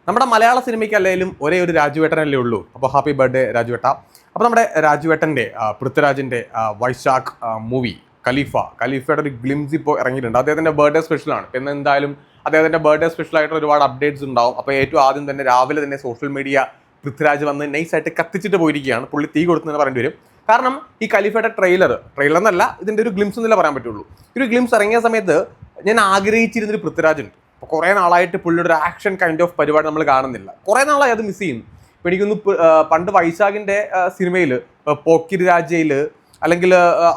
നമ്മുടെ മലയാള സിനിമയ്ക്ക് അല്ലെങ്കിലും ഒരേ ഒരു രാജുവേട്ടനല്ലേ ഉള്ളൂ. അപ്പോൾ ഹാപ്പി ബർത്ത്ഡേ രാജുവേട്ട. അപ്പോൾ നമ്മുടെ രാജുവേട്ടൻ്റെ പൃഥ്വിരാജിൻ്റെ വൈശാഖ് മൂവി ഖലീഫയുടെ ഒരു ഗ്ലിംസ് ഇപ്പോൾ ഇറങ്ങിയിട്ടുണ്ട്. അദ്ദേഹത്തിൻ്റെ ബർത്ത്ഡേ സ്പെഷ്യലാണ്. പിന്നെ എന്തായാലും അദ്ദേഹത്തിൻ്റെ ബർത്ത്ഡേ സ്പെഷ്യലായിട്ട് ഒരുപാട് അപ്ഡേറ്റ്സ് ഉണ്ടാവും. അപ്പോൾ ഏറ്റവും ആദ്യം തന്നെ രാവിലെ തന്നെ സോഷ്യൽ മീഡിയ പൃഥ്വിരാജ് വന്ന് നൈസായിട്ട് കത്തിച്ചിട്ട് പോയിരിക്കുകയാണ്. പുള്ളി തീ കൊടുത്തെന്ന് പറയേണ്ടി വരും. കാരണം ഈ ഖലീഫയുടെ ട്രെയിലർ എന്നല്ല, ഇതിൻ്റെ ഒരു ഗ്ലിംസ് എന്നല്ലേ പറയാൻ പറ്റുള്ളൂ. ഒരു ഗ്ലിംസ് ഇറങ്ങിയ സമയത്ത് ഞാൻ ആഗ്രഹിച്ചിരുന്നൊരു പൃഥ്വിരാജ് ഉണ്ട്. അപ്പോൾ കുറേ നാളായിട്ട് പുള്ളിയുടെ ഒരു ആക്ഷൻ കൈൻഡ് ഓഫ് പരിപാടി നമ്മൾ കാണുന്നില്ല. കുറേ നാളായി അത് മിസ് ചെയ്യുന്നു. ഇപ്പോൾ എനിക്കൊന്ന് പണ്ട് വൈശാഖിൻ്റെ സിനിമയിൽ പോക്കിരി രാജയിൽ അല്ലെങ്കിൽ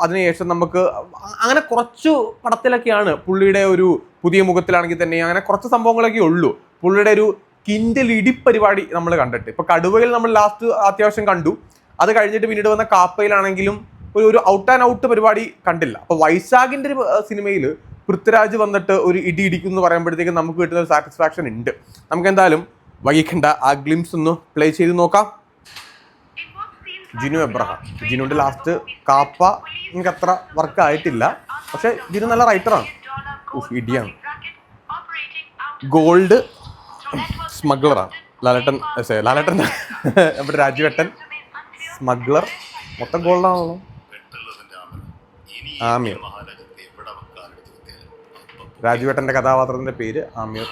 അതിനുശേഷം നമുക്ക് അങ്ങനെ കുറച്ച് പടത്തിലൊക്കെയാണ് പുള്ളിയുടെ ഒരു പുതിയ മുഖത്തിലാണെങ്കിൽ തന്നെ അങ്ങനെ കുറച്ച് സംഭവങ്ങളൊക്കെ ഉള്ളൂ. പുള്ളിയുടെ ഒരു കിൻഡൽ ഇടിപ്പരിപാടി നമ്മൾ കണ്ടിട്ട് ഇപ്പോൾ കടുവയിൽ നമ്മൾ ലാസ്റ്റ് അത്യാവശ്യം കണ്ടു. അത് കഴിഞ്ഞിട്ട് പിന്നീട് വന്ന കാപ്പയിലാണെങ്കിലും ഒരു ഔട്ട് ആൻഡ് ഔട്ട് പരിപാടി കണ്ടില്ല. അപ്പോൾ വൈശാഖിൻ്റെ ഒരു സിനിമയിൽ പൃഥ്വിരാജ് വന്നിട്ട് ഒരു ഇടി ഇടിക്കും എന്ന് പറയുമ്പോഴത്തേക്കും നമുക്ക് കിട്ടുന്ന ഒരു സാറ്റിസ്ഫാക്ഷൻ ഉണ്ട്. നമുക്ക് എന്തായാലും വൈകിക്കണ്ട ആ ഗ്ലിംസ് ഒന്ന് പ്ലേ ചെയ്ത് നോക്കാം. ജിനു എബ്രഹാം, ജിനുവിൻ്റെ ലാസ്റ്റ് കാപ്പ എനിക്ക് അത്ര വർക്ക് ആയിട്ടില്ല, പക്ഷെ ജിനു നല്ല റൈറ്ററാണ്. ഇടിയാണ്. ഗോൾഡ് സ്മഗ്ലറാണ് ലാലേട്ടൻ നമ്മുടെ രാജുവേട്ടൻ സ്മഗ്ലർ. മൊത്തം ഗോൾഡാണല്ലോ. ആമിർ, രാജുവേട്ടൻ്റെ കഥാപാത്രത്തിൻ്റെ പേര് ആമിർ.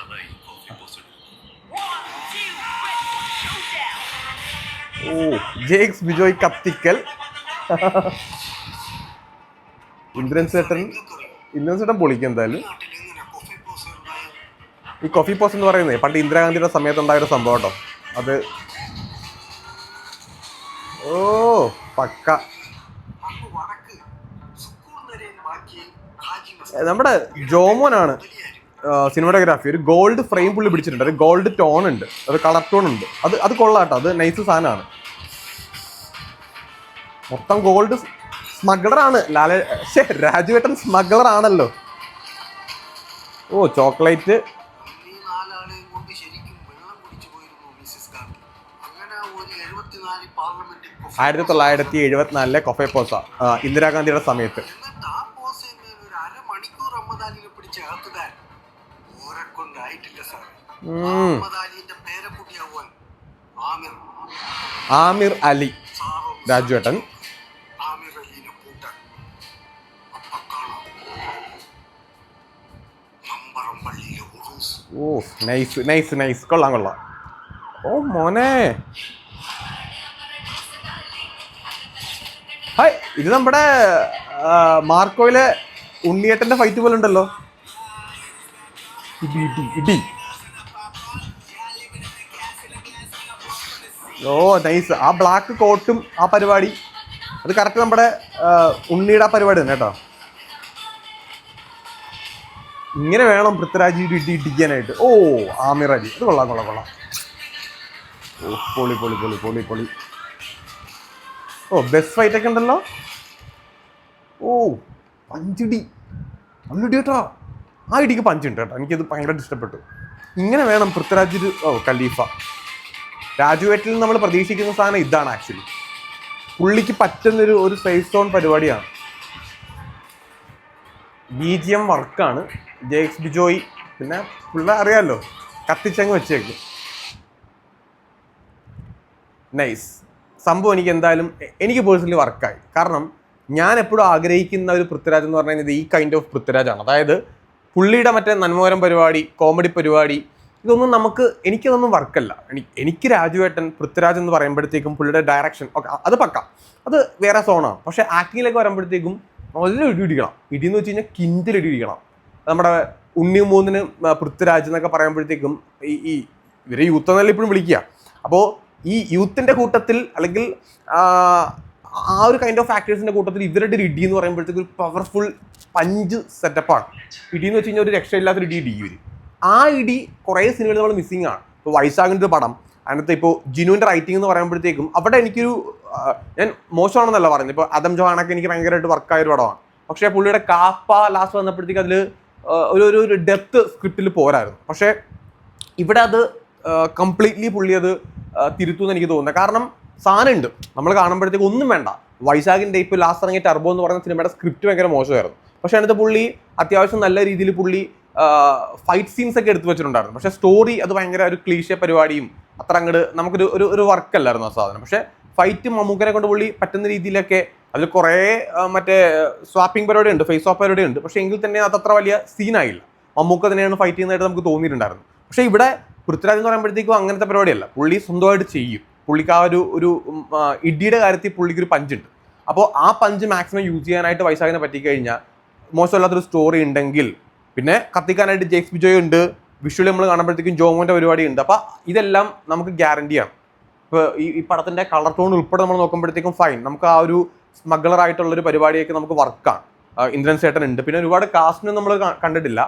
ഓ, ജെയ്ക്സ് ബിജോയ് കത്തിക്കൽ. ഇന്ദ്രൻ ചേട്ടൻ പൊളിക്കും എന്തായാലും. ഈ കോഫി പോസ് എന്ന് പറയുന്നത് പണ്ട് ഇന്ദിരാഗാന്ധിയുടെ സമയത്തുണ്ടായൊരു സംഭവം കേട്ടോ. അത് ഓ പക്ക. നമ്മുടെ ജോമോനാണ് സിനിമാറ്റോഗ്രാഫി. ഒരു ഗോൾഡ് ഫ്രെയിം പുള്ളി പിടിച്ചിട്ടുണ്ട്. ഒരു ഗോൾഡ് ടോൺ ഉണ്ട്, ഒരു കളർ ടോൺ ഉണ്ട്. അത് കൊള്ളാട്ടോ. അത് നൈസ് സാധനമാണ്. മൊത്തം ഗോൾഡ്. സ്മഗ്ലറാണ് രാജുവേട്ടൻ സ്മഗ്ലർ ആണല്ലോ. ഓ ചോക്ലേറ്റ്. 1974 കൊഫെ പോസ ഇന്ദിരാഗാന്ധിയുടെ സമയത്ത്. ആമിർ അലി രാജുവേട്ടൻ. ഓ നൈസ് കൊള്ളാം. ഓ മോനെ, ഹായ്. ഇത് നമ്മുടെ മാർക്കോയിലെ ഉണ്ണിയേട്ടന്റെ ഫൈറ്റ് പോലെ ഉണ്ടല്ലോ. ഇടി. ഓ നൈസ്. ആ ബ്ലാക്ക് കോട്ടും ആ പരിപാടി അത് കറക്റ്റ് നമ്മുടെ ഉണ്ണിയുടെ ആ പരിപാടി തന്നെ കേട്ടോ. ഇങ്ങനെ വേണം പൃഥ്വിരാജ് ഇടിക്കാനായിട്ട്. ഓ ആമിർ അലി, അത് കൊള്ളാം. ഓ പൊളി. ഓ ബെസ്റ്റ് ഫൈറ്റ് ഒക്കെ ഉണ്ടല്ലോ. ഓ പഞ്ചിടി കേട്ടോ. ആ ഇടിക്ക് പഞ്ചുണ്ട് കേട്ടോ. എനിക്കത് ഭയങ്കരമായിട്ട് ഇഷ്ടപ്പെട്ടു. ഇങ്ങനെ വേണം പൃഥ്വിരാജ്. ഓ ഖലീഫ രാജുവേട്ടിൽ നമ്മൾ പ്രതീക്ഷിക്കുന്ന സാധനം ഇതാണ്. ആക്ച്വലി പുള്ളിക്ക് പറ്റുന്നൊരു സേഫ് സോൺ പരിപാടിയാണ്. BGM വർക്കാണ്. ജെയ്ക്സ് ബിജോയ് പിന്നെ പുള്ളി അറിയാമല്ലോ, കത്തിച്ചങ്ങ് വെച്ചേക്കും. നൈസ് സംഭവം. എനിക്ക് പേഴ്സണലി വർക്കായി. കാരണം ഞാൻ എപ്പോഴും ആഗ്രഹിക്കുന്ന ഒരു പൃഥ്വിരാജ് എന്ന് പറഞ്ഞു കഴിഞ്ഞാൽ ഈ കൈൻഡ് ഓഫ് പൃഥ്വിരാജാണ്. അതായത് പുള്ളിയുടെ മറ്റേ നന്മോരം പരിപാടി, കോമഡി പരിപാടി, ഇതൊന്നും എനിക്കതൊന്നും വർക്കല്ല. എനിക്ക് രാജുവേട്ടൻ പൃഥ്വിരാജ് എന്ന് പറയുമ്പോഴത്തേക്കും പുള്ളിയുടെ ഡയറക്ഷൻ ഒക്കെ അത് പക്ക, അത് വേറെ സോണാണ്. പക്ഷേ ആക്ടിങ്ങിലേക്ക് വരുമ്പോഴത്തേക്കും നല്ല ഇടിക്കണം. ഇടിയെന്ന് വെച്ച് കഴിഞ്ഞാൽ കിൻഡിൽ ഇടിക്കണം. നമ്മുടെ ഉണ്ണി മൂന്നിന് പൃഥ്വിരാജ് എന്നൊക്കെ പറയുമ്പോഴത്തേക്കും ഈ ഇവരെ യൂത്ത് എന്നല്ല ഇപ്പോഴും വിളിക്കുക. അപ്പോൾ ഈ യൂത്തിൻ്റെ കൂട്ടത്തിൽ അല്ലെങ്കിൽ ആ ഒരു കൈൻഡ് ഓഫ് ആക്ടേഴ്സിൻ്റെ കൂട്ടത്തിൽ ഇവരുടെ ഒരു ഇടി എന്ന് പറയുമ്പോഴത്തേക്കും ഒരു പവർഫുൾ പഞ്ച് സെറ്റപ്പാണ്. ഇടി എന്ന് വെച്ച് കഴിഞ്ഞാൽ ഒരു രക്ഷയില്ലാത്തൊരു ഇടി വരും. ആ ഇടി കുറേ സിനിമകൾ നമ്മൾ മിസ്സിങ് ആണ്. ഇപ്പോൾ വൈശാഖിൻ്റെ ഒരു പടം, അതിനകത്ത് ഇപ്പോൾ ജിനുവിൻ്റെ റൈറ്റിംഗ് എന്ന് പറയുമ്പോഴത്തേക്കും അവിടെ എനിക്കൊരു ഞാൻ മോശമാണെന്നല്ല പറയുന്നത്. ഇപ്പോൾ അദം ജോഹാനൊക്കെ എനിക്ക് ഭയങ്കരമായിട്ട് വർക്കായൊരു പടമാണ്. പക്ഷേ പുള്ളിയുടെ കാപ്പ ലാസ്റ്റ് വന്നപ്പോഴത്തേക്ക് അതിൽ ഒരു ഡെപ്ത് സ്ക്രിപ്റ്റിൽ പോരായിരുന്നു. പക്ഷേ ഇവിടെ അത് കംപ്ലീറ്റ്ലി പുള്ളി അത് തിരുത്തുമെന്ന് എനിക്ക് തോന്നുന്നത്. കാരണം സാധനം ഉണ്ട്, നമ്മൾ കാണുമ്പോഴത്തേക്ക് ഒന്നും വേണ്ട. വൈശാഖിൻ്റെ ഇപ്പോൾ ലാസ്റ്റ് ഇറങ്ങിയ ടർബോ എന്ന് പറയുന്ന സിനിമയുടെ സ്ക്രിപ്റ്റ് ഭയങ്കര മോശമായിരുന്നു. പക്ഷേ അതിനകത്ത് പുള്ളി അത്യാവശ്യം നല്ല രീതിയിൽ പുള്ളി ഫൈറ്റ് സീൻസ് ഒക്കെ എടുത്തു വെച്ചിട്ടുണ്ടായിരുന്നു. പക്ഷേ സ്റ്റോറി അത് ഭയങ്കര ഒരു ക്ലീശ പരിപാടിയും അത്ര അങ്ങോട്ട് നമുക്കൊരു ഒരു ഒരു വർക്കല്ലായിരുന്നു ആ സാധനം. പക്ഷേ ഫൈറ്റ് മമ്മൂക്കനെ കൊണ്ട് പുള്ളി പറ്റുന്ന രീതിയിലൊക്കെ അതിൽ കുറേ മറ്റേ സ്വാപ്പിംഗ് പരിപാടി ഉണ്ട്, ഫേസ് ഓഫ് പരിപാടി ഉണ്ട്. പക്ഷേ എങ്കിൽ തന്നെ അതത്ര വലിയ സീനായില്ല. മമ്മൂക്ക തന്നെയാണ് ഫൈറ്റ് ചെയ്യുന്നതായിട്ട് നമുക്ക് തോന്നിയിട്ടുണ്ടായിരുന്നു. പക്ഷേ ഇവിടെ പൃഥ്വിരാജ് എന്ന് പറയുമ്പോഴത്തേക്കും അങ്ങനത്തെ പരിപാടിയല്ല. പുള്ളി സ്വന്തമായിട്ട് ചെയ്യും. പുള്ളിക്ക് ആ ഒരു ഇടിയുടെ കാര്യത്തിൽ പുള്ളിക്ക് ഒരു പഞ്ചുണ്ട്. അപ്പോൾ ആ പഞ്ച് മാക്സിമം യൂസ് ചെയ്യാനായിട്ട് വൈശാഖിനെ പറ്റിക്കഴിഞ്ഞാൽ മോശമല്ലാത്തൊരു സ്റ്റോറി ഉണ്ടെങ്കിൽ, പിന്നെ കത്തിക്കാനായിട്ട് ജെയ്ക്സ് ബിജോയ് ഉണ്ട്, വിഷ്വലി നമ്മൾ കാണുമ്പോഴത്തേക്കും ജോമോൻ്റെ പരിപാടി ഉണ്ട്. അപ്പോൾ ഇതെല്ലാം നമുക്ക് ഗ്യാരണ്ടിയാണ്. ഇപ്പോൾ ഈ പടത്തിൻ്റെ കളർ ടോൺ ഉൾപ്പെടെ നമ്മൾ നോക്കുമ്പോഴത്തേക്കും ഫൈൻ, നമുക്ക് ആ ഒരു സ്മഗ്ലർ ആയിട്ടുള്ളൊരു പരിപാടിയൊക്കെ നമുക്ക് വർക്കാണ്. ഇന്ദ്രൻ സേട്ടൻ ഉണ്ട്. പിന്നെ ഒരുപാട് കാസ്റ്റിനും നമ്മൾ കണ്ടിട്ടില്ല.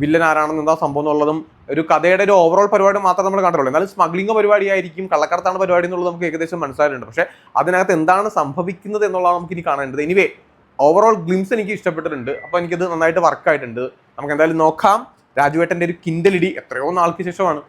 വില്ലൻ ആരാണെന്ന് എന്താ സംഭവം എന്നുള്ളതും ഒരു കഥയുടെ ഒരു ഓവറോൾ പരിപാടി മാത്രമേ നമ്മൾ കണ്ടിട്ടുള്ളൂ. എന്നാലും സ്മഗ്ലിംഗ് പരിപാടിയായിരിക്കും, കള്ളക്കടത്താണ് പരിപാടി എന്നുള്ളത് നമുക്ക് ഏകദേശം മനസ്സിലായിട്ടുണ്ട്. പക്ഷേ അതിനകത്ത് എന്താണ് സംഭവിക്കുന്നത് എന്നുള്ളതാണ് നമുക്ക് ഇനി കാണേണ്ടത്. എനിവേ ഓവറോൾ ഗ്ലിംസ് എനിക്ക് ഇഷ്ടപ്പെട്ടിട്ടുണ്ട്. അപ്പോൾ എനിക്കത് നന്നായിട്ട് വർക്കായിട്ടുണ്ട്. നമുക്ക് എന്തായാലും നോക്കാം. രാജുവേട്ടൻ്റെ ഒരു കിൻഡലിടി എത്രയോ നാൾക്ക് ശേഷമാണ്.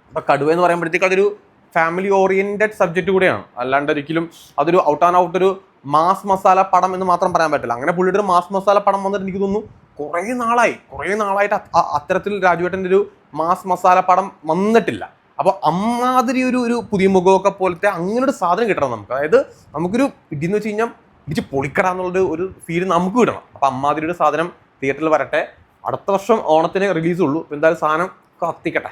അപ്പോൾ കടുവ എന്ന് പറയുമ്പോഴത്തേക്ക് അതൊരു ഫാമിലി ഓറിയന്റഡ് സബ്ജക്റ്റ് കൂടെയാണ്. അല്ലാണ്ട് ഒരിക്കലും അതൊരു ഔട്ട് ആൻഡ് ഔട്ട് ഒരു മാസ് മസാല പടം എന്ന് മാത്രം പറയാൻ പറ്റില്ല. അങ്ങനെ പുള്ളിയുടെ ഒരു മാസ് മസാല പടം വന്നിട്ട് എനിക്ക് തോന്നുന്നു കുറേ നാളായിട്ട് അത്തരത്തിൽ രാജുവേട്ടൻ്റെ ഒരു മാസ് മസാല പടം വന്നിട്ടില്ല. അപ്പോൾ അമ്മാതിരി ഒരു പുതിയ മുഖമൊക്കെ പോലത്തെ അങ്ങനെ ഒരു സാധനം കിട്ടണം നമുക്ക്. അതായത് നമുക്കൊരു ഇടിയെന്ന് വെച്ച് കഴിഞ്ഞാൽ ഇടിച്ച് പൊളിക്കട എന്നുള്ളൊരു ഒരു ഫീൽ നമുക്ക് കിട്ടണം. അപ്പോൾ അമ്മാതിരി ഒരു സാധനം തിയേറ്ററിൽ വരട്ടെ. അടുത്ത വർഷം ഓണത്തിന് റിലീസുള്ളൂ. എന്തായാലും സാധനം കത്തിക്കട്ടെ.